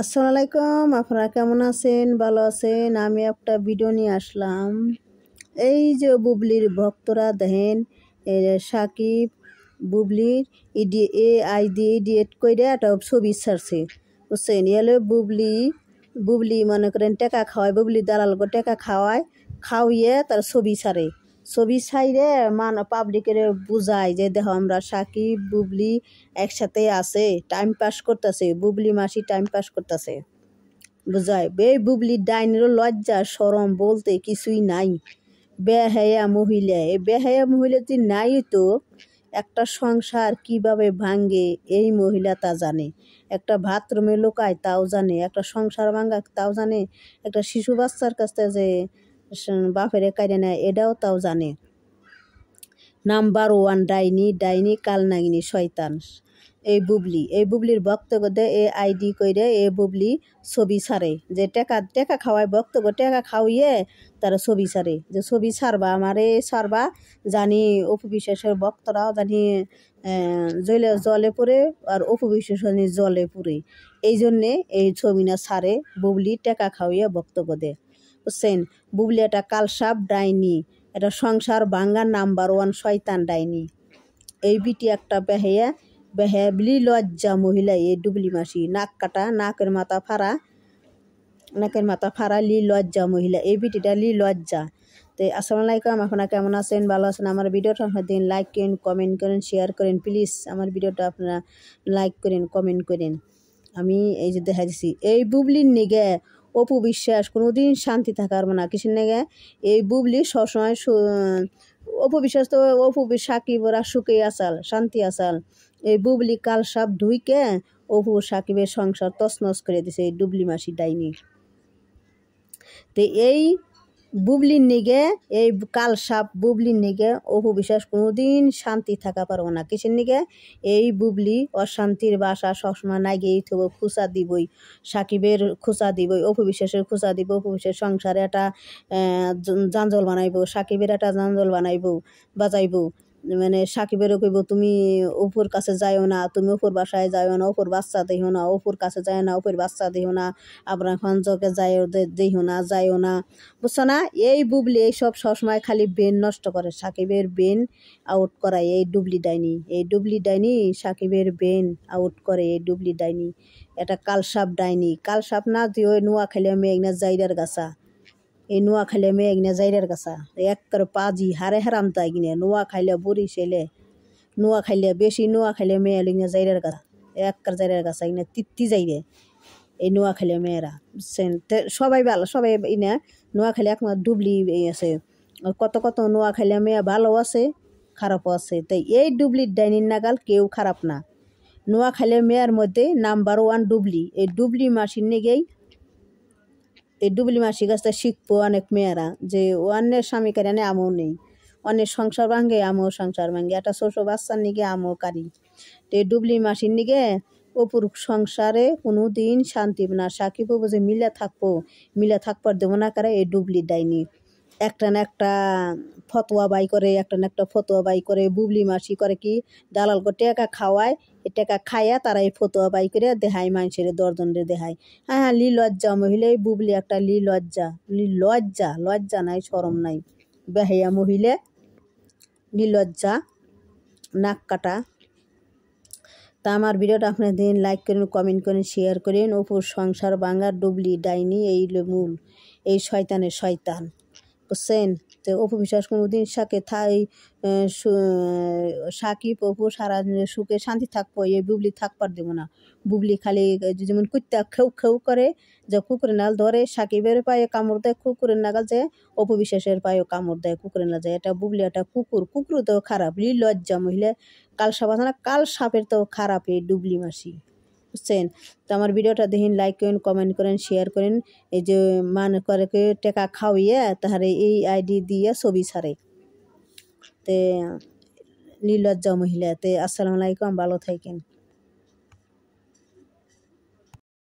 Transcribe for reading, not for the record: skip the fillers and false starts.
আসসালামু আলাইকুম, আপনারা কেমন আছেন? ভালো আছেন? আমি একটা ভিডিও নিয়ে আসলাম। এই যে বুবলির ভক্তরা দেখেন, সাকিব বুবলির AI দিয়ে এডিট করে একটা ছবি ছাড়ছে, বুঝছেন? এলে বুবলি মনে করেন টাকা খাওয়ায়, বুবলি দালালকে টাকা খাওয়াইয়ে তার ছবি ছাড়ে। ছবি ছাইরে পাবলিকের বুঝায় যে দেখো আমরা সাকিব বুবলি একসাথে আছে, টাইম পাস করতেছে, বুবলি মাসি টাইম পাস করতেছে, বুঝায়। এই বুবলির ডাইনেরও লজ্জা শরম বলতে কিছুই নাই। বেহায়া মহিলা, এই বেহায়া মহিলা যদি নাই তো একটা সংসার কিভাবে ভাঙ্গে এই মহিলা তা জানে, একটা বাথরুমে লোকায় তাও জানে, একটা সংসার ভাঙ্গা তাও জানে, একটা শিশু বাচ্চার কাছ থেকে যে বাপেরে কাইরে নেয় এটাও তাও জানে। নাম্বার 1 ডাইনি কালনাগিনী শয়তান এই বুবলির বক্তব্য দেয় AI কইরে এ বুবলি ছবি ছাড়ে, যে টেকা খাওয়ায়, বক্তব্য টেকা খাওয়িয়ে তারা ছবি ছাড়ে, যে ছবি ছাড়বা আমারে ছাড়বা, জানি অপু বিশ্বাসের ভক্তরাও জানি জলে পড়ে, আর অপু বিশ্বাস জলে পড়ে, এই জন্যে এই ছবি না ছাড়ে। বুবলি টেকা খাওয়িয়ে বক্তব্য দেয়, বুঝছেন? বুবলি একটা কালসাপ ডাইনি, এটা সংসার ভাঙ্গার নাম্বার 1 শয়তান ডাইনি। এই বিটি একটা বেহায়া বিলি লজ্জা মহিলা এই ডুবলি মাসি, নাক কাটা, নাকের মাথা ফাড়া লি লজ্জা মহিলা, এই বিটিটা লি লজ্জা। তো আসসালামু আলাইকুম, আপনারা কেমন আছেন? ভালো আছেন? আমার ভিডিওটা আপনার দিন লাইক করেন, কমেন্ট করেন, শেয়ার করেন, প্লিজ আমার ভিডিওটা আপনারা লাইক করেন, কমেন্ট করেন। আমি এই যে দেখা দিচ্ছি এই বুবলির নিগে অপু বিশ্বাস কোনোদিন শান্তি থাকার না, কিসের নেগে এই বুবলি সবসময় অপু বিশ্বাস তো সাকিব ওরা সুখে আসাল, শান্তি আসাল। এই বুবলি কাল সাপ ধুইকে অপু সাকিবের সংসার তছনছ করে দিছে এই ডুবলি মাসি ডাইনি। তো এই বুবলির নিগে, এই কাল সাপ বুবলির নিগে অপু বিশ্বাস কোনোদিন শান্তি থাকা পারবো না, কিসের নিগে এই বুবলি অশান্তির বাসা সবসময় নাইগেই থবো, খুচা দিবই, সাকিবের খুচা দিবই, অপু বিশ্বাসের খুচা দিব, অপু বিশ্বাসের সংসারে একটা জাঞ্জল বানাইব, সাকিবের একটা জাঞ্জল বাজাইব। মানে সাকিবেরও কইব তুমি অপুর কাছে যাইও না, তুমি অপুর বাসায় যাইও না, অপুর বাচ্চা দেইও না, অপুর কাছে যায় না, অপুর বাচ্চা দেইও না, আপনার খঞ্জকে যাইও না, বুঝছো না? এই বুবলি এইসব সবসময় খালি ব্রেন নষ্ট করে, সাকিবের ব্রেন আউট করায় এই ডুবলি ডাইনি সাকিবের ব্রেন আউট করে এই ডুবলি ডাইনি। এটা কালসাপ ডাইনি, কালসাপ না তুই ওই নোয়া খাইলে মেঘনা জাইরার গাছা, এই নোয়া খাইলে মেঘনা জাইরার গাছা এক করে পাজি হারে হারাম তাই কিনে নোয়া খাইলে বুড়ি ছেলে, নোয়া খাইলে বেশি নোয়া খাইলে মেয়ে লিগনা জাইরার গাছা, এক কার জাইরার গাছা কিনে তিত্তি যাইরে এই নোয়া খাইলে মেয়েরা, বুঝছেন? সবাই ভালো, সবাই ইনা নোয়া খাইলে একমাত্র ডুবলি আছে, কত নোয়া খাইলে মেয়ে ভালো আছে, খারাপও আছে। তাই এই ডুবলির ডাইনির নাগাল কেউ খারাপ না। নোয়া খাইলে মেয়ের মধ্যে নাম্বার 1 ডুবলি, এই ডুবলি মাসির নিগেই এই ডুবলি মাসি কাছটা শিখবো অনেক মেয়েরা, যে অন্যের স্বামী কারণে আমও নেই, অন্যের সংসার ভাঙ্গে আমও সংসার ভাঙ্গে, একটা ছোট বাচ্চার নিগে আমও কারি। তো এই ডুবলি মাসির নিগে অপুর সংসারে কোনো দিন শান্তি না, সাকিব বাবু যে মিলে থাকবার দেবো না কারে এই ডুবলি ডাইনি। একটা না একটা ফতোয়া বাই করে বুবলি মাসি করে কি দালালকে টেকা খাওয়ায়, এই টেকা খাইয়া তারা এই ফতোয়া বাই করে দেহায় মানুষের দর্জনরে দেহায়। হ্যাঁ, লি লজ্জা মহিলা এই বুবলি একটা লি লজ্জা নাই, শরম নাই, বেহায়া মহিলা, লি লজ্জা, নাক কাটা। তা আমার ভিডিওটা আপনার দিন লাইক করেন, কমেন্ট করেন, শেয়ার করেন। অপুর সংসার ভাঙার ডুবলি ডাইনি এই মূল, এই শয়তানের শয়তান, বুঝছেন? তো অপু বিশ্বাস কোনোদিন সাকিব অপু সারা সুখে শান্তি থাকবো, এই বুবলি থাকবার দেবো না। বুবলি খালি যেমন কুত্তা খেউ করে, যে কুকুরের নাগাল ধরে, সাকিবের পায়ে কামড় দেয় কুকুরের নাগাল, যে অপু বিশ্বাসের পায়েও কামড় দেয় কুকুরের নাগাল যায়। এটা বুবলি একটা কুকুর তো খারাপ, লজ্জা মহিলা, কাল সাপ আছে না, কাল সাপের তো খারাপ এই ডুবলি মাসি, বুঝছেন? তো আমার ভিডিওটা দেখেন, লাইক করেন, কমেন্ট করেন, শেয়ার করেন। এই যে মানে করে টাকা খাওয়িয়ে তাহারে এই ID দিয়ে ছবি ছাড়ে, তে নির্লজ্জা মহিলা। তে আসসালামু আলাইকুম, ভালো থাকেন।